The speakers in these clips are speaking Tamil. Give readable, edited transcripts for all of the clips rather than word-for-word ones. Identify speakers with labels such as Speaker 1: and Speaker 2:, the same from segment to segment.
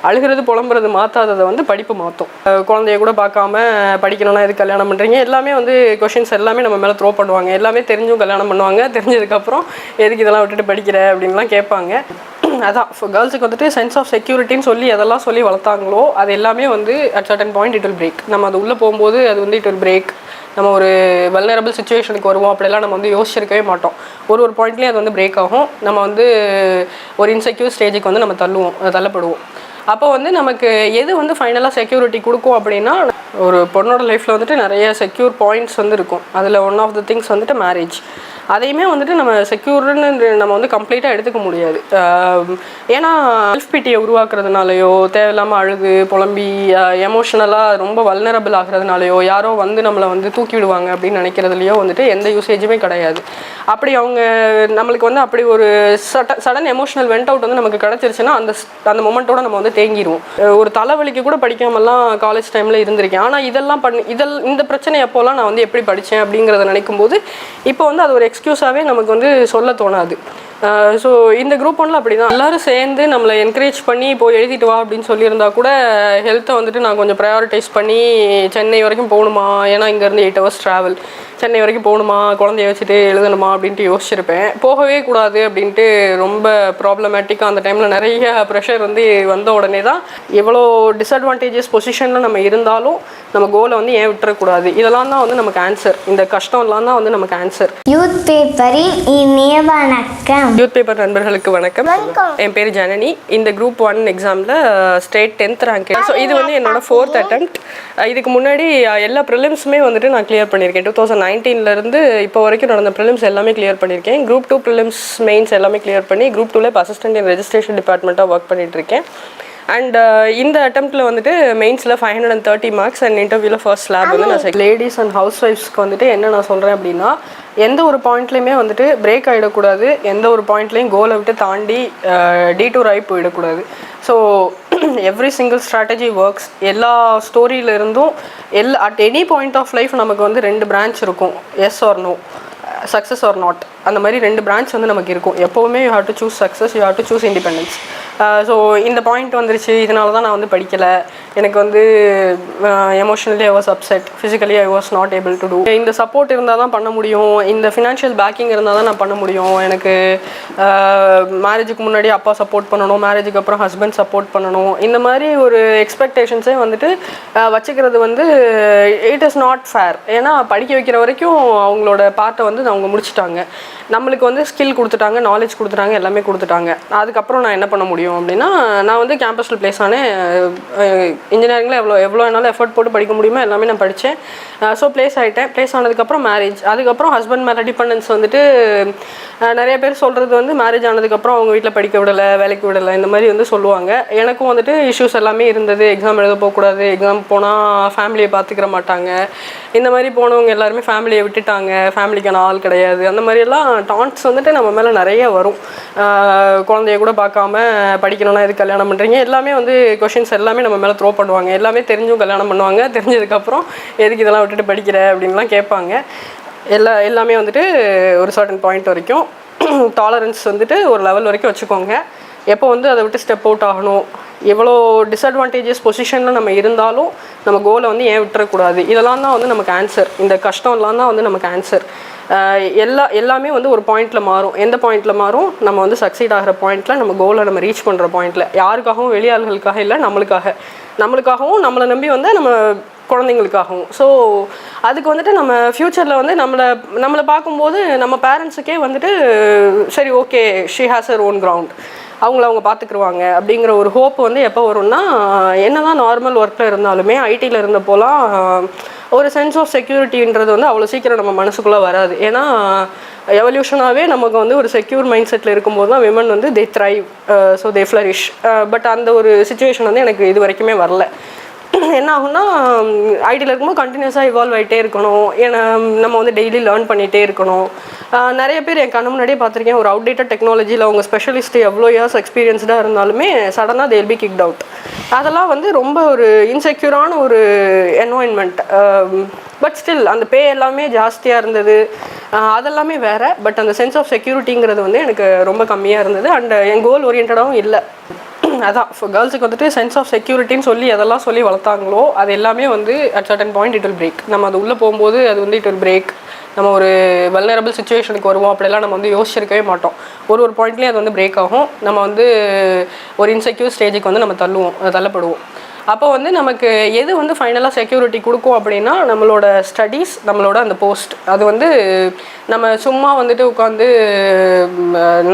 Speaker 1: அழுகிறது புலம்புறது மாற்றாததை வந்து படிப்பு மாற்றும். குழந்தைய கூட பார்க்காம படிக்கணும்னா எதுக்கு கல்யாணம் பண்ணுறீங்க, எல்லாமே வந்து கொஷின்ஸ் எல்லாமே நம்ம மேலே த்ரோ பண்ணுவாங்க. எல்லாமே தெரிஞ்சும் கல்யாணம் பண்ணுவாங்க, தெரிஞ்சதுக்கப்புறம் எதுக்கு இதெல்லாம் விட்டுட்டு படிக்கிற அப்படின்லாம் கேட்பாங்க. அதான் கேர்ள்ஸுக்கு வந்துட்டு சென்ஸ் ஆஃப் செக்யூரிட்டின்னு சொல்லி எதெல்லாம் சொல்லி வளர்த்தாங்களோ அது எல்லாமே வந்து at certain point it will break. நம்ம அது உள்ளே போகும்போது அது வந்து இட் வில் பிரேக். நம்ம ஒரு வல்னரபிள் சுச்சுவேஷனுக்கு வருவோம், அப்படிலாம் நம்ம வந்து யோசிச்சிருக்கவே மாட்டோம். ஒரு பாயிண்ட்லேயும் அது வந்து பிரேக் ஆகும். நம்ம வந்து ஒரு இன்செக்யூர் ஸ்டேஜுக்கு வந்து நம்ம தள்ளப்படுவோம். அப்போ வந்து நமக்கு எது வந்து ஃபைனலாக செக்யூரிட்டி கொடுக்கும் அப்படின்னா, ஒரு பொண்ணோட லைஃப்பில் வந்துட்டு நிறைய செக்யூர் பாயிண்ட்ஸ் வந்து இருக்கும். அதில் ஒன் ஆஃப் த திங்ஸ் வந்துட்டு மேரேஜ். அதையுமே வந்துட்டு நம்ம செக்யூர்னு நம்ம வந்து கம்ப்ளீட்டாக எடுத்துக்க முடியாது. ஏன்னா செல்ஃப் பிட்டியை உருவாக்குறதுனாலையோ, தேவையில்லாமல் அழுது புலம்பி எமோஷ்னலாக ரொம்ப வல்னரபிள் ஆகிறதுனாலையோ, யாரோ வந்து நம்மளை வந்து தூக்கி விடுவாங்க அப்படின்னு நினைக்கிறதுலையோ வந்துட்டு எந்த யூசேஜுமே கிடையாது. அப்படி அவங்க நம்மளுக்கு வந்து அப்படி ஒரு சடன் எமோஷனல் வெண்ட் அவுட் வந்து நமக்கு கிடச்சிருச்சுன்னா அந்த மொமெண்ட்டோட நம்ம வந்து தேங்கிடுவோம். ஒரு தலைவலிக்கு கூட படிக்காமலாம் காலேஜ் டைமில் இருந்திருக்கேன். ஆனால் இந்த பிரச்சனை எப்போலாம் நான் வந்து எப்படி படித்தேன் அப்படிங்கிறத நினைக்கும் போது இப்போ வந்து அது ஒரு எக்ஸ்கியூஸாகவே நமக்கு வந்து சொல்ல தோணாது. ஸோ இந்த குரூப் ஒன்றில் அப்படி தான் எல்லோரும் சேர்ந்து நம்மளை என்கரேஜ் பண்ணி போய் எழுதிட்டு வா அப்படின்னு சொல்லியிருந்தா கூட ஹெல்த்தை வந்துட்டு நான் கொஞ்சம் ப்ரையாரிட்டைஸ் பண்ணி சென்னை வரைக்கும் போகணுமா, ஏன்னா இங்கேருந்து 8 hours ட்ராவல், சென்னை வரைக்கும் போகணுமா, குழந்தைய வச்சுட்டு எழுதணுமா அப்படின்ட்டு யோசிச்சிருப்பேன். போகவே கூடாது அப்படின்ட்டு ரொம்ப ப்ராப்ளமேட்டிக்காக அந்த டைமில் நிறைய ப்ரெஷர் வந்து வந்த உடனே தான் எவ்வளோ டிஸ்அட்வான்டேஜஸ் பொசிஷனில் நம்ம இருந்தாலும் நம்ம கோலை வந்து ஏன் விட்டுறக்கூடாது, இதெல்லாம் தான் வந்து நமக்கு ஆன்சர். இந்த கஷ்டம்லாம் தான் வந்து நமக்கு ஆன்சர்.
Speaker 2: யூத் பேப்பரின் இனிய வணக்கம்.
Speaker 1: யூத் பேப்பர் நண்பர்களுக்கு வணக்கம். என் பேர் ஜனனி. இந்த குரூப் 1 எக்ஸாமில் ஸ்டேட் 10th ரேங்க். ஸோ இது வந்து என்னோட 4th attempt. இதுக்கு முன்னாடி எல்லா ப்ரிலிம்ஸுமே வந்துட்டு நான் கிளியர் பண்ணியிருக்கேன். 2019 இப்போ வரைக்கும் நடந்த ப்ரிலிம்ஸ் எல்லாமே கிளியர் பண்ணியிருக்கேன். குரூப் 2 ப்ரிலிம்ஸ் மெயின்ஸ் எல்லாமே கிளியர் பண்ணி குரூப் 2ல இப்போ அசிஸ்டன்ட் இன் ரெஜிஸ்ட்ரேஷன் டிபார்ட்மெண்ட்டாக ஒர்க் பண்ணிகிட்ருக்கேன். அண்ட் இந்த அட்டெம்ப்டில் வந்துட்டு மெயின்ஸில் 530 மார்க்ஸ் அண்ட் இன்டர்வியூவில் ஃபர்ஸ்ட் ஸ்லாப் வந்து நான் லேடிஸ் அண்ட் ஹவுஸ் ஒய்ஃப்ஸ்க்கு வந்துட்டு என்ன நான் சொல்கிறேன் அப்படின்னா, எந்த ஒரு பாயிண்ட்லேயுமே வந்துட்டு பிரேக் ஆகிடக்கூடாது, எந்த ஒரு பாயிண்ட்லேயும் கோலை விட்டு தாண்டி டீடூர் ஆகி போயிடக்கூடாது. So every single strategy works. எல்லா ஸ்டோரியிலிருந்தும் at any point of life நமக்கு வந்து 2 பிரான்ச் இருக்கும், yes or no, success or not. அந்த மாதிரி 2 பிரான்ச் வந்து நமக்கு இருக்கும். எப்போவுமே you have to choose success, you have to choose independence. So இந்த பாயிண்ட் வந்துருச்சு, இதனால தான் நான் வந்து படிக்கலை, எனக்கு வந்து emotionally I was upset, physically I was not able to do. இந்த சப்போர்ட் இருந்தால் தான் பண்ண முடியும், இந்த ஃபினான்ஷியல் பேக்கிங் இருந்தால் தான் நான் பண்ண முடியும். எனக்கு மேரேஜுக்கு முன்னாடி அப்பா சப்போர்ட் பண்ணணும், மேரேஜுக்கு அப்புறம் ஹஸ்பண்ட் சப்போர்ட் பண்ணணும், இந்த மாதிரி ஒரு எக்ஸ்பெக்டேஷன்ஸே வந்துட்டு வச்சுக்கிறது வந்து இட் இஸ் நாட் ஃபேர். ஏன்னா படிக்க வைக்கிற வரைக்கும் அவங்களோட பார்ட்டை வந்து அவங்க முடிச்சுட்டாங்க, நம்மளுக்கு வந்து ஸ்கில் கொடுத்துட்டாங்க, நாலேஜ் கொடுத்துட்டாங்க, எல்லாமே கொடுத்துட்டாங்க. அதுக்கப்புறம் நான் என்ன பண்ண முடியும் அப்படின்னா, நான் வந்து கேம்பஸில் ப்ளேஸ் ஆனேன். இன்ஜினியரிங்கில் எவ்வளோ என்னால் எஃபர்ட் போட்டு படிக்க முடியுமோ எல்லாமே நான் படித்தேன். ஸோ ப்ளேஸ் ஆகிட்டேன். ப்ளேஸ் ஆனதுக்கப்புறம் மேரேஜ். அதுக்கப்புறம் ஹஸ்பண்ட் மேலே டிபெண்டன்ஸ் வந்துட்டு நிறைய பேர் சொல்கிறது வந்து மேரேஜ் ஆனதுக்கப்புறம் அவங்க வீட்டில் படிக்க விடலை, வேலைக்கு விடலை, இந்த மாதிரி வந்து சொல்லுவாங்க. எனக்கும் வந்துட்டு இஷ்யூஸ் எல்லாமே இருந்தது. எக்ஸாம் எழுத போகக்கூடாது, எக்ஸாம் போனால் ஃபேமிலியை பார்த்துக்கிற மாட்டாங்க, இந்த மாதிரி போனவங்க எல்லாருமே ஃபேமிலியை விட்டுட்டாங்க, ஃபேமிலிக்கான ஆள் கிடையாது, அந்த மாதிரியெல்லாம் டான்ட்ஸ் வந்துட்டு நம்ம மேலே நிறைய வரும். குழந்தைய கூட பார்க்காம படிக்கணும்னா எதுக்கு கல்யாணம் பண்ணுறீங்க, எல்லாமே வந்து கொஷின்ஸ் எல்லாமே நம்ம மேலே த்ரோ பண்ணுவாங்க. எல்லாமே தெரிஞ்சும் கல்யாணம் பண்ணுவாங்க, தெரிஞ்சதுக்கப்புறம் எதுக்கு இதெல்லாம் விட்டுட்டு படிக்கிற அப்படின்லாம் கேட்பாங்க. எல்லாமே வந்துட்டு ஒரு சர்டன் பாயிண்ட் வரைக்கும் டாலரன்ஸ் வந்துட்டு ஒரு லெவல் வரைக்கும் வச்சுக்கோங்க. எப்போ வந்து அதை விட்டு ஸ்டெப் அவுட் ஆகணும், எவ்வளோ டிஸ்அட்வான்டேஜஸ் பொசிஷனில் நம்ம இருந்தாலும் நம்ம கோலை வந்து ஏன் விட்டுறக்கூடாது, இதெல்லாம் தான் வந்து நமக்கு ஆன்சர். இந்த கஷ்டம்லாம் தான் வந்து நமக்கு ஆன்சர். எல்லாமே வந்து ஒரு பாயிண்டில் மாறும். எந்த பாயிண்டில் மாறும்? நம்ம வந்து சக்சீட் ஆகிற பாயிண்டில், நம்ம கோலை நம்ம ரீச் பண்ணுற பாயிண்டில். யாருக்காகவும் வெளியாள்களுக்காக இல்லை, நம்மளுக்காகவும் நம்மளை நம்பி வந்து நம்ம குழந்தைங்களுக்காகவும். ஸோ அதுக்கு வந்துட்டு நம்ம ஃப்யூச்சரில் வந்து நம்மளை பார்க்கும்போது நம்ம பேரண்ட்ஸுக்கே வந்துட்டு சரி okay, she has her own ground, அவங்க பார்த்துக்குருவாங்க அப்படிங்கிற ஒரு ஹோப் வந்து எப்போ வரும்னா, என்ன தான் நார்மல் ஒர்க்கில் இருந்தாலுமே ஐடியில் இருந்தப்போலாம் ஒரு சென்ஸ் ஆஃப் செக்யூரிட்டின்றது வந்து அவ்வளோ சீக்கிரம் நம்ம மனசுக்குள்ளே வராது. ஏன்னா எவல்யூஷனாகவே நமக்கு வந்து ஒரு செக்யூர் மைண்ட் செட்டில் இருக்கும்போது தான் விமன் வந்து they thrive, so they flourish. But அந்த ஒரு சுச்சுவேஷன் வந்து எனக்கு இது வரைக்குமே வரல. என்ன ஆகும்னா, ஐடியில் இருக்கும்போது கண்டினியூஸாக இவால்வ் ஆகிட்டே இருக்கணும், ஏன்னா நம்ம வந்து டெய்லி லேர்ன் பண்ணிகிட்டே இருக்கணும். நிறைய பேர் என் கண்ணு முன்னாடியே பார்த்துருக்கேன், ஒரு அவுடேட்டட் டெக்னாலஜியில் அவங்க ஸ்பெஷலிஸ்ட் எவ்வளோ இயர்ஸ் எக்ஸ்பீரியன்ஸ்டாக இருந்தாலுமே சடனாக தேல் பி கிக்ட் அவுட். அதெல்லாம் வந்து ரொம்ப ஒரு இன்செக்யூரான ஒரு என்வாயன்மெண்ட். பட் ஸ்டில் அந்த பே எல்லாமே ஜாஸ்தியாக இருந்தது, அதெல்லாமே வேறு. பட் அந்த சென்ஸ் ஆஃப் செக்யூரிட்டிங்கிறது வந்து எனக்கு ரொம்ப கம்மியாக இருந்தது. அண்ட் என் கோல் ஓரியன்டாகவும் இல்லை. அதான் கேர்ள்ஸுக்கு வந்துட்டு சென்ஸ் ஆஃப் செக்யூரிட்டின்னு சொல்லி எதெல்லாம் சொல்லி வளர்த்தாங்களோ அது எல்லாமே வந்து at certain point it will break. நம்ம அது உள்ளே போகும்போது அது வந்து இட் வில் பிரேக். நம்ம ஒரு வல்னரபிள் சுச்சுவேஷனுக்கு வருவோம், அப்படிலாம் நம்ம வந்து யோசிச்சிருக்கவே மாட்டோம். ஒரு பாயிண்ட்லேயே அது வந்து பிரேக் ஆகும். நம்ம வந்து ஒரு இன்செக்யூர் ஸ்டேஜுக்கு வந்து நம்ம தள்ளப்படுவோம். அப்போ வந்து நமக்கு எது வந்து ஃபைனலாக செக்யூரிட்டி கொடுக்கும் அப்படின்னா நம்மளோட ஸ்டடீஸ், நம்மளோட அந்த போஸ்ட். அது வந்து நம்ம சும்மா வந்துட்டு உட்காந்து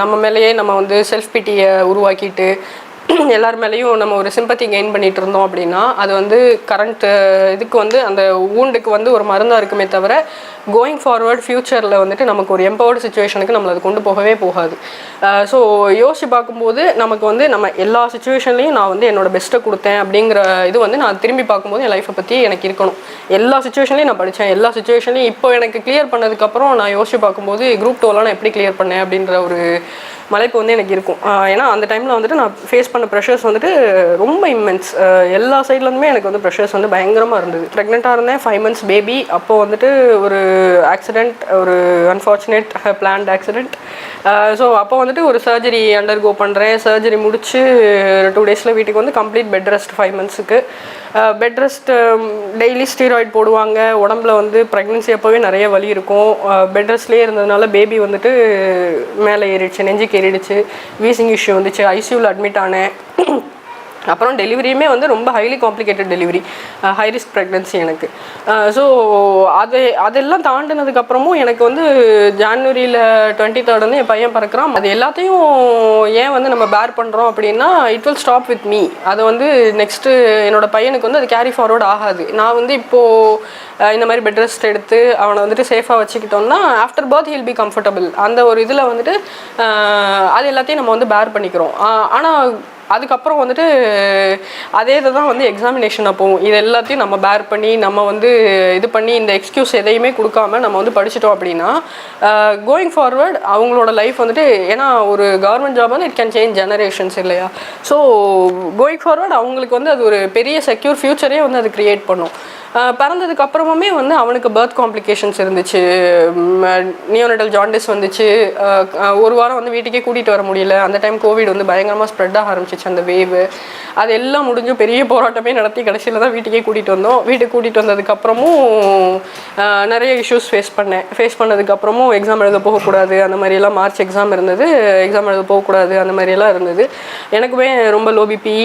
Speaker 1: நம்ம மேலேயே நம்ம வந்து செல்ஃப் பிட்டியை உருவாக்கிட்டு எல்லார் மேலேயும் நம்ம ஒரு சிம்பத்தி கெயின் பண்ணிகிட்டு இருந்தோம் அப்படின்னா அது வந்து கரண்ட் இதுக்கு வந்து அந்த ஊண்டுக்கு வந்து ஒரு மருந்தாக இருக்குமே தவிர கோயிங் ஃபார்வர்ட் ஃப்யூச்சரில் வந்துட்டு நமக்கு ஒரு எம்பவர்டு சுச்சுவேஷனுக்கு நம்மளை அது கொண்டு போகவே போகாது. ஸோ யோசிச்சு பார்க்கும்போது நமக்கு வந்து நம்ம எல்லா சுச்சுவேஷன்லேயும் நான் வந்து என்னோட பெஸ்ட்டை கொடுத்தேன் அப்படிங்கிற இது வந்து நான் திரும்பி பார்க்கும்போது என் லைஃப்பை பற்றி எனக்கு இருக்கணும். எல்லா சுச்சுவேஷன்லையும் நான் படித்தேன், எல்லா சுச்சுவேஷன்லையும் இப்போ எனக்கு கிளியர் பண்ணதுக்கப்புறம் நான் யோசிச்சு பார்க்கும்போது குரூப் 2 நான் எப்படி கிளியர் பண்ணேன் அப்படின்ற ஒரு மலைப்பு வந்து எனக்கு இருக்கும். ஏன்னா அந்த டைமில் வந்துட்டு நான் ஃபேஸ் பண்ண ப்ரெஷர்ஸ் வந்துட்டு ரொம்ப இம்மென்ஸ். எல்லா சைட்லேருந்துமே எனக்கு வந்து ப்ரெஷர்ஸ் வந்து பயங்கரமாக இருந்தது. ப்ரெக்னெண்ட்டாக இருந்தேன், 5 months பேபி. அப்போது வந்துட்டு ஒரு ஆக்சிடெண்ட், ஒரு அன்ஃபார்ச்சுனேட் பிளான்ட் ஆக்சிடெண்ட். ஸோ அப்போ வந்துட்டு ஒரு சர்ஜரி அண்டர்கோ பண்ணுறேன். சர்ஜரி முடிச்சு 2 days வீட்டுக்கு வந்து கம்ப்ளீட் பெட் ரெஸ்ட் 5 monthsக்கு. பெட் ரெஸ்ட், டெய்லி ஸ்டீராய்டு போடுவாங்க. உடம்புல வந்து ப்ரெக்னென்சி அப்போவே நிறைய வலி இருக்கும். பெட் ரெஸ்ட்லேயே இருந்ததுனால பேபி வந்துட்டு மேலே ஏறிடுச்சு, நெஞ்சுக்கு ஏறிடுச்சு, வீசிங் இஷ்யூ வந்துச்சு, ஐசியூவில் அட்மிட் ஆனேன். அப்புறம் டெலிவரியுமே வந்து ரொம்ப highly complicated delivery, high risk pregnancy எனக்கு. ஸோ அதெல்லாம் தாண்டினதுக்கப்புறமும் எனக்கு வந்து ஜான்வரியில் 23rd வந்து என் பையன் பிறக்கிறான். அது எல்லாத்தையும் ஏன் வந்து நம்ம பேர் பண்ணுறோம் அப்படின்னா it will stop with me. அது வந்து நெக்ஸ்ட்டு என்னோடய பையனுக்கு வந்து அது கேரி ஃபார்வர்ட் ஆகாது. நான் வந்து இப்போது இந்த மாதிரி பெட் ரெஸ்ட் எடுத்து அவனை வந்துட்டு சேஃபாக வச்சுக்கிட்டோம்னா after birth he'll be comfortable. அந்த ஒரு இதில் வந்துட்டு அது எல்லாத்தையும் நம்ம வந்து பேர் பண்ணிக்கிறோம். ஆனால் அதுக்கப்புறம் வந்துட்டு அதே இதை தான் வந்து எக்ஸாமினேஷன் போகும். இது எல்லாத்தையும் நம்ம பேர் பண்ணி நம்ம வந்து இது பண்ணி இந்த எக்ஸ்கியூஸ் எதையுமே கொடுக்காம நம்ம வந்து படிச்சிட்டோம் அப்படின்னா கோயிங் ஃபார்வர்ட் அவங்களோட லைஃப் வந்துட்டு, ஏன்னா ஒரு கவர்மெண்ட் ஜாப் வந்து இட் கேன் சேஞ்ச் ஜெனரேஷன்ஸ் இல்லையா. ஸோ கோயிங் ஃபார்வர்ட் அவங்களுக்கு வந்து அது ஒரு பெரிய செக்யூர் ஃப்யூச்சரே வந்து அது க்ரியேட் பண்ணும். பிறந்ததுக்கு அப்புறமே வந்து அவனுக்கு பர்த் காம்ப்ளிகேஷன்ஸ் இருந்துச்சு, நியோனட்டல் ஜாண்டிஸ் வந்துச்சு. ஒரு வாரம் வந்து வீட்டுக்கே கூட்டிகிட்டு வர முடியல. அந்த டைம் கோவிட் வந்து பயங்கரமாக ஸ்ப்ரெட் ஆக ஆரம்பிச்சிச்சு, அந்த வேவு. அது எல்லாம் முடிஞ்சு பெரிய போராட்டமே நடத்தி கடைசியில் தான் வீட்டுக்கே கூட்டிகிட்டு வந்தோம். வீட்டுக்கு கூட்டிகிட்டு வந்ததுக்கப்புறமும் நிறைய இஷ்யூஸ் ஃபேஸ் பண்ணதுக்கப்புறமும் எக்ஸாம் எழுத போகக்கூடாது அந்த மாதிரியெல்லாம். மார்ச் எக்ஸாம் இருந்தது, எக்ஸாம் எழுத போகக்கூடாது அந்த மாதிரியெல்லாம் இருந்தது. எனக்குமே ரொம்ப லோ பிபி,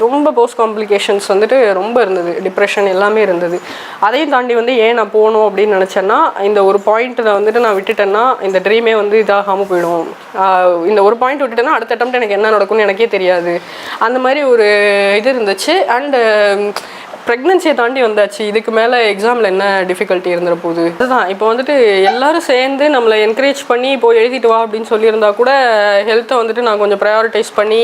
Speaker 1: ரொம்ப போஸ்ட் காம்ப்ளிகேஷன்ஸ் வந்துட்டு ரொம்ப இருந்தது, டிப்ரெஷன் எல்லாமே இருந்தது. அதையும் தாண்டி வந்து ஏன் நான் போகணும் அப்படின்னு நினச்சேன்னா, இந்த ஒரு பாயிண்ட்டில் வந்துட்டு நான் விட்டுட்டேன்னா இந்த ட்ரீமே வந்து இதாகாமல் போயிடும். இந்த ஒரு பாயிண்ட் விட்டுட்டேன்னா அடுத்த அட்டெம்ப்ட் எனக்கு என்ன நடக்கும்னு எனக்கே தெரியாது. அந்த மாதிரி ஒரு இது இருந்துச்சு. அண்டு ப்ரெக்னென்சியை தாண்டி வந்தாச்சு, இதுக்கு மேலே எக்ஸாமில் என்ன டிஃபிகல்ட்டி இருந்துற போகுது. அதுதான் இப்போ வந்துட்டு எல்லோரும் சேர்ந்து நம்மளை என்கரேஜ் பண்ணி இப்போ எழுதிட்டு வா அப்படின்னு சொல்லியிருந்தா கூட ஹெல்த்தை வந்துட்டு நான் கொஞ்சம் ப்ரையாரிட்டைஸ் பண்ணி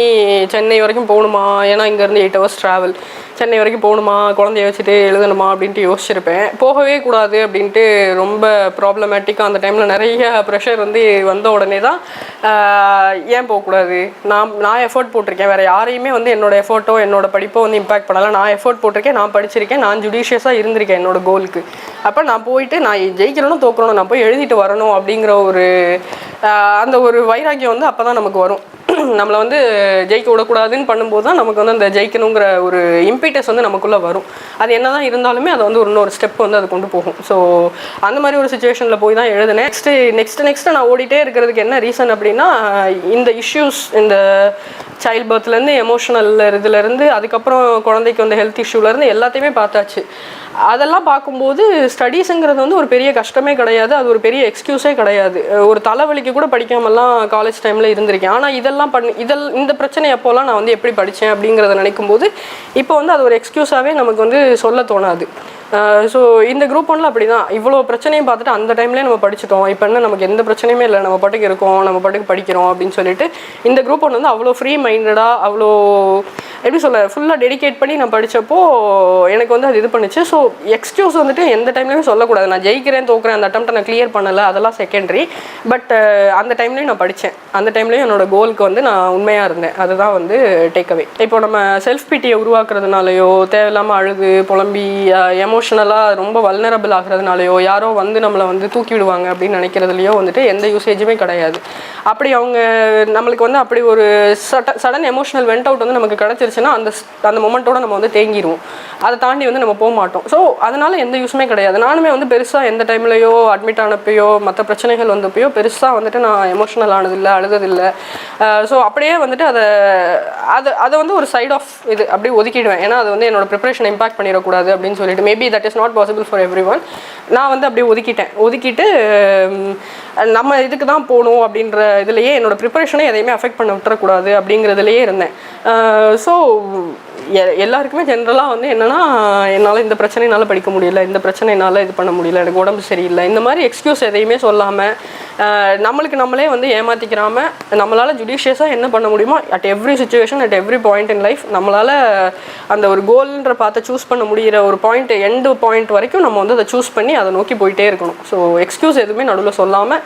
Speaker 1: சென்னை வரைக்கும் போகணுமா, ஏன்னா இங்கேருந்து 8 hours ட்ராவல், சென்னை வரைக்கும் போகணுமா, குழந்தைய வச்சுட்டு எழுதணுமா அப்படின்ட்டு யோசிச்சிருப்பேன். போகவே கூடாது அப்படின்ட்டு ரொம்ப ப்ராப்ளமேட்டிக்காக அந்த டைமில் நிறைய ப்ரெஷர் வந்து வந்த உடனே தான் ஏன் போகக்கூடாது, நான் எஃபோர்ட் போட்டிருக்கேன், வேறு யாரையுமே வந்து என்னோடய எஃபோர்ட்டோ என்னோட படிப்போ வந்து இம்பாக்ட் பண்ணலை. நான் எஃபோர்ட் போட்டிருக்கேன், நான் படிச்சிருக்கேன், நான் ஜுடிஷியஸாக இருந்திருக்கேன் என்னோட கோலுக்கு. அப்போ நான் போயிட்டு நான் ஜெயிக்கணும் தோக்கணும், நான் போய் எழுதிட்டு வரணும் அப்படிங்கிற ஒரு அந்த ஒரு வைராக்கியம் வந்து அப்போ தான் நமக்கு வரும். நம்மளை வந்து ஜெயிக்க விடக்கூடாதுன்னு பண்ணும்போது தான் நமக்கு வந்து அந்த ஜெயிக்கணுங்கிற ஒரு இம்பீட்டஸ் வந்து நமக்குள்ளே வரும். அது என்ன தான் இருந்தாலுமே அதை வந்து இன்னொரு ஸ்டெப் வந்து அது கொண்டு போகும். ஸோ அந்த மாதிரி ஒரு சுச்சுவேஷனில் போய் தான் எழுதினேன். நெக்ஸ்ட்டு நான் ஓடிட்டே இருக்கிறதுக்கு என்ன ரீசன் அப்படின்னா, இந்த இஷ்யூஸ், இந்த சைல்ட் பர்த்லேருந்து எமோஷனல் இதுலேருந்து அதுக்கப்புறம் குழந்தைக்கு வந்து ஹெல்த் இஷ்யூலேருந்து எல்லாத்தையுமே பார்த்தாச்சு. அதெல்லாம் பார்க்கும்போது ஸ்டடீஸுங்கிறது வந்து ஒரு பெரிய கஷ்டமே கிடையாது, அது ஒரு பெரிய எக்ஸ்கியூஸே கிடையாது. ஒரு தலைவலிக்கு கூட படிக்காமலாம் காலேஜ் டைமில் இருந்திருக்கேன். ஆனால் இதெல்லாம் இந்த பிரச்சனை எப்போல்லாம் நான் வந்து எப்படி படித்தேன் அப்படிங்கிறத நினைக்கும் போது இப்போ வந்து அது ஒரு எக்ஸ்கியூஸாகவே நமக்கு வந்து சொல்ல தோணாது. ஸோ இந்த குரூப் 1ல் அப்படி தான், இவ்வளோ பிரச்சனையும் பார்த்துட்டு அந்த டைம்லேயே நம்ம படிச்சிட்டோம், இப்போ என்ன நமக்கு எந்த பிரச்சனையுமே இல்லை, நம்ம பாட்டுக்கு இருக்கோம், நம்ம பாட்டுக்கு படிக்கிறோம் அப்படின்னு சொல்லிட்டு இந்த குரூப் 1 வந்து அவ்வளோ ஃப்ரீ மைண்டடாக, அவ்வளோ எப்படி சொல்ல ஃபுல்லாக டெடிகேட் பண்ணி நான் படித்தப்போ எனக்கு வந்து அது இது பண்ணுச்சு. ஸோ எக்ஸ்கியூஸ் வந்துட்டு எந்த டைம்லையுமே சொல்லக்கூடாது. நான் ஜெயிக்கிறேன் தோக்குறேன் அந்த அட்டம்ப்ட்டை நான் கிளியர் பண்ணலை அதெல்லாம் செகண்டரி. பட் அந்த டைம்லேயும் நான் படித்தேன். அந்த டைம்லேயும் என்னோட கோலுக்கு வந்து நான் உண்மையாக இருந்தேன். அதுதான் வந்து டேக்அவே. இப்போ நம்ம செல்ஃப் பிட்டியை உருவாக்குறதுனாலையோ தேவையில்லாமல் அழுது புலம்பி எமோஷனலாக ரொம்ப வல்னரபிள் ஆகிறதுனாலையோ யாரோ வந்து நம்மளை வந்து தூக்கி விடுவாங்க அப்படின்னு நினைக்கிறதுலையோ வந்துட்டு எந்த யூசேஜுமே கிடையாது. அப்படி அவங்க நம்மளுக்கு வந்து அப்படி ஒரு சடன் எமோஷனல் வெண்ட் அவுட் வந்து நமக்கு கிடச்சிருச்சுன்னா அந்த மொமெண்ட்டோட நம்ம வந்து தேங்கிடுவோம். அதை தாண்டி வந்து நம்ம போக மாட்டோம். ஸோ அதனால எந்த யூஸுமே கிடையாது. நானுமே வந்து பெருசாக எந்த டைம்லையோ அட்மிட் ஆனப்பையோ மற்ற பிரச்சனைகள் வந்தப்பையோ பெருசாக வந்துட்டு நான் எமோஷனல் ஆனதில்லை அழுததில்லை. ஸோ அப்படியே வந்துட்டு அதை வந்து ஒரு சைட் ஆஃப் இது அப்படியே ஒதுக்கிடுவேன். ஏன்னா அது வந்து என்னோட ப்ரிப்பரேஷன் இம்பாக்ட் பண்ணிடக்கூடாது அப்படின்னு சொல்லிட்டு maybe that is not possible for every one. நான் வந்து அப்படியே ஒதுக்கிட்டு நம்ம இதுக்கு தான் போகணும் அப்படின்ற இதுலேயே என்னோடய ப்ரிப்பரேஷனை எதையுமே அஃபெக்ட் பண்ண விட்டுறக்கூடாது அப்படிங்கிறதுலையே இருந்தேன். ஸோ எல்லாருக்குமே ஜென்ரலாக வந்து என்னென்னா என்னால் இந்த பிரச்சனைனால படிக்க முடியல இந்த பிரச்சனைனால இது பண்ண முடியல எனக்கு உடம்பு சரியில்லை இந்த மாதிரி எக்ஸ்கியூஸ் எதையுமே சொல்லாமல் நம்மளுக்கு நம்மளே வந்து ஏமாற்றிக்கிறாமல் நம்மளால் ஜுடிஷியஸாக என்ன பண்ண முடியுமோ at every situation at every point in life நம்மளால் அந்த ஒரு கோல்ன்ற பார்த்து சூஸ் பண்ண முடிகிற ஒரு பாயிண்ட் எண்டு பாயிண்ட் வரைக்கும் நம்ம வந்து அதை சூஸ் பண்ணி அதை நோக்கி போயிட்டே இருக்கணும். ஸோ எக்ஸ்கியூஸ் எதுவுமே நடுவில் சொல்லாமல்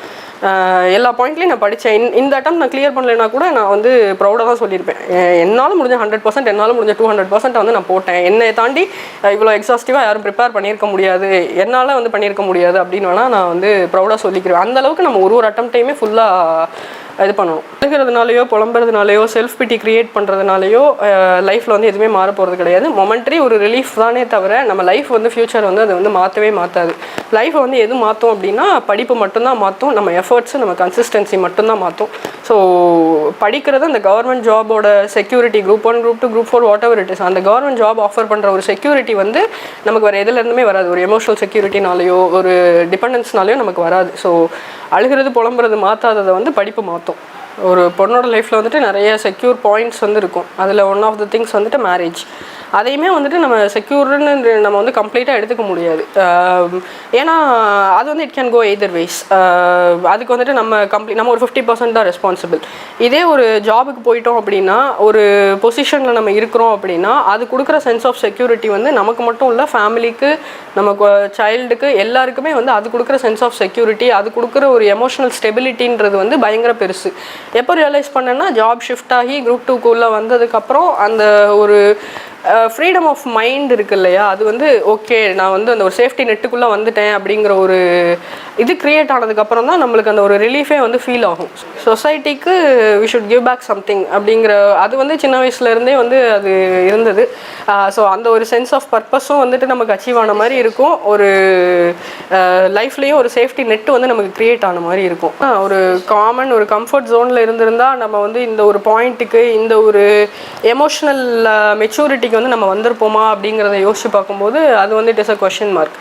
Speaker 1: எல்லா பாயிண்ட்லேயும் நான் படித்தேன். இந்த அட்டம் நான் கிளியர் பண்ணலைன்னா கூட நான் வந்து ப்ரௌடாக தான் சொல்லியிருப்பேன். என்னால் முடிஞ்ச 100%, என்னால் முடிஞ்ச 200% வந்து நான் போட்டேன். என்னை தாண்டி இவ்வளோ எக்ஸாஸ்டிவாக யாரும் ப்ரிப்பேர் பண்ணியிருக்க முடியாது, என்னால் வந்து பண்ணியிருக்க முடியாது அப்படின்னு வேணால் நான் வந்து ப்ரௌடாக சொல்லிக்கிறேன். அந்தளவுக்கு நம்ம ஒரு அட்டம்ப்டையுமே ஃபுல்லாக இது பண்ணணும். எழுதுறதுனாலையோ புலம்புறதுனாலையோ செல்ஃப் பிட்டி க்ரியேட் பண்ணுறதுனாலையோ லைஃப்பில் வந்து எதுவுமே மாற போகிறது கிடையாது. மொமெண்ட்ரி ஒரு ரிலீஃப் தானே தவிர நம்ம லைஃப் வந்து ஃப்யூச்சர் வந்து அதை வந்து மாற்றவே மாற்றாது. லைஃப்பை வந்து எது மாற்றும் அப்படின்னா படிப்பு மட்டும்தான் மாற்றும், நம்ம எஃபர்ட்ஸு நம்ம கன்சிஸ்டன்சி மட்டும்தான் மாற்றும். ஸோ படிக்கிறது அந்த கவர்மெண்ட் ஜாபோட security Group 1 Group 2 Group 4 whatever it is அந்த கவர்மெண்ட் ஜாப் ஆஃபர் பண்ணுற ஒரு செக்யூரிட்டி வந்து நமக்கு வேறு எதுலேருந்துமே வராது. ஒரு எமோஷனல் செக்யூரிட்டினாலேயோ ஒரு டிபெண்டன்ஸ்னாலேயோ நமக்கு வராது. ஸோ அழுகிறது புலம்புறது மாற்றாததை வந்து படிப்பு மாற்றும். ஒரு பொண்ணோட லைஃப்பில் வந்துட்டு நிறைய செக்யூர் பாயிண்ட்ஸ் வந்து இருக்கும். அதில் ஒன் ஆஃப் த திங்ஸ் வந்துட்டு மேரேஜ். அதையுமே வந்துட்டு நம்ம செக்யூர்னு நம்ம வந்து கம்ப்ளீட்டாக எடுத்துக்க முடியாது. ஏன்னா அது வந்து it can go either ways. அதுக்கு வந்துட்டு நம்ம ஒரு 50% தான் ரெஸ்பான்சிபிள். இதே ஒரு ஜாபுக்கு போயிட்டோம் அப்படின்னா ஒரு பொசிஷனில் நம்ம இருக்கிறோம் அப்படின்னா அது கொடுக்குற சென்ஸ் ஆஃப் செக்யூரிட்டி வந்து நமக்கு மட்டும் இல்லை ஃபேமிலிக்கு நமக்கு சைல்டுக்கு எல்லாருக்குமே வந்து அது கொடுக்குற சென்ஸ் ஆஃப் செக்யூரிட்டி அது கொடுக்குற ஒரு எமோஷனல் ஸ்டெபிலிட்டின்றது வந்து பயங்கர பெருசு. எப்போ ரியலைஸ் பண்ணேன்னா ஜாப் ஷிஃப்ட் ஆகி Group 2க்குள்ளே வந்ததுக்கப்புறம் அந்த ஒரு ஃப்ரீடம் ஆஃப் மைண்ட் இருக்கு இல்லையா, அது வந்து ஓகே நான் வந்து அந்த ஒரு சேஃப்டி நெட்டுக்குள்ளே வந்துட்டேன் அப்படிங்கிற ஒரு இது க்ரியேட் ஆனதுக்கப்புறம் தான் நம்மளுக்கு அந்த ஒரு ரிலீஃபே வந்து ஃபீல் ஆகும். சொசைட்டிக்கு we should give back something அப்படிங்கிற அது வந்து சின்ன வயசுலேருந்தே வந்து அது இருந்தது. ஸோ அந்த ஒரு சென்ஸ் ஆஃப் பர்பஸும் வந்துட்டு நமக்கு அச்சீவ் ஆன மாதிரி இருக்கும். ஒரு லைஃப்லேயும் ஒரு சேஃப்டி நெட்டு வந்து நமக்கு க்ரியேட் ஆன மாதிரி இருக்கும். ஒரு காமன் ஒரு கம்ஃபர்ட் ஜோனில் இருந்திருந்தால் நம்ம வந்து இந்த ஒரு பாயிண்ட்டுக்கு இந்த ஒரு எமோஷ்னல் மெச்சூரிட்டி வந்து நம்ம வந்திருப்போமா அப்படிங்கிறத யோசிச்சு பார்க்கும்போது அது வந்து it is a question mark.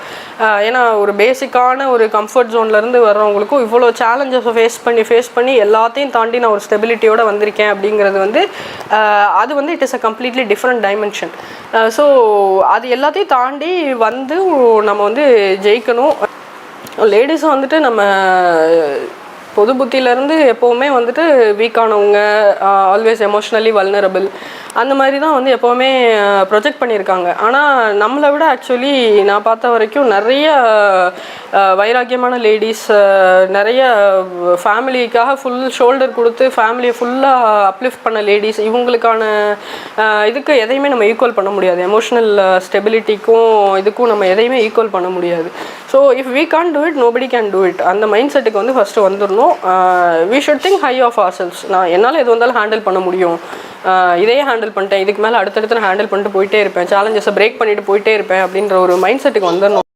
Speaker 1: ஏன்னா ஒரு பேசிக்கான ஒரு கம்ஃபர்ட் ஜோன்லேருந்து வர்றவங்களுக்கும் இவ்வளோ சேலஞ்சஸை ஃபேஸ் பண்ணி எல்லாத்தையும் தாண்டி நான் ஒரு ஸ்டெபிலிட்டியோடு வந்திருக்கேன் அப்படிங்கிறது வந்து அது வந்து it is a completely different dimension. So அது எல்லாத்தையும் தாண்டி வந்து நம்ம வந்து ஜெயிக்கணும். லேடிஸும் வந்துட்டு நம்ம பொது புத்தியிலேருந்து எப்போவுமே வந்துட்டு வீக்கானவங்க ஆல்வேஸ் எமோஷ்னலி வல்னரபிள் அந்த மாதிரி தான் வந்து எப்போவுமே ப்ரொஜெக்ட் பண்ணியிருக்காங்க. ஆனால் நம்மளை விட ஆக்சுவலி நான் பார்த்த வரைக்கும் நிறைய வைராக்கியமான லேடிஸ் நிறைய ஃபேமிலிக்காக ஃபுல் ஷோல்டர் கொடுத்து ஃபேமிலியை ஃபுல்லாக அப்லிஃப்ட் பண்ண லேடிஸ் இவங்களுக்கான இதுக்கு எதையுமே நம்ம ஈக்குவல் பண்ண முடியாது. எமோஷ்னல் ஸ்டெபிலிட்டிக்கும் இதுக்கும் நம்ம எதையுமே ஈக்குவல் பண்ண முடியாது. So if we can do it nobody can do it அந்த மைண்ட் செட்டுக்கு வந்து ஃபஸ்ட்டு வந்துடணும். We should think high of our selves. நான் என்னால் எது வந்தாலும் ஹேண்டில் பண்ண முடியும், இதையே ஹேண்டில் பண்ணிட்டேன், இதுக்கு மேலே அடுத்தடுத்து நான் ஹேண்டில் பண்ணிட்டு போயிட்டே இருப்பேன், சேலஞ்சஸை பிரேக் பண்ணிட்டு போயிட்டே இருப்பேன் அப்படின்ற ஒரு மைண்ட் செட்டுக்கு வந்துடணும்.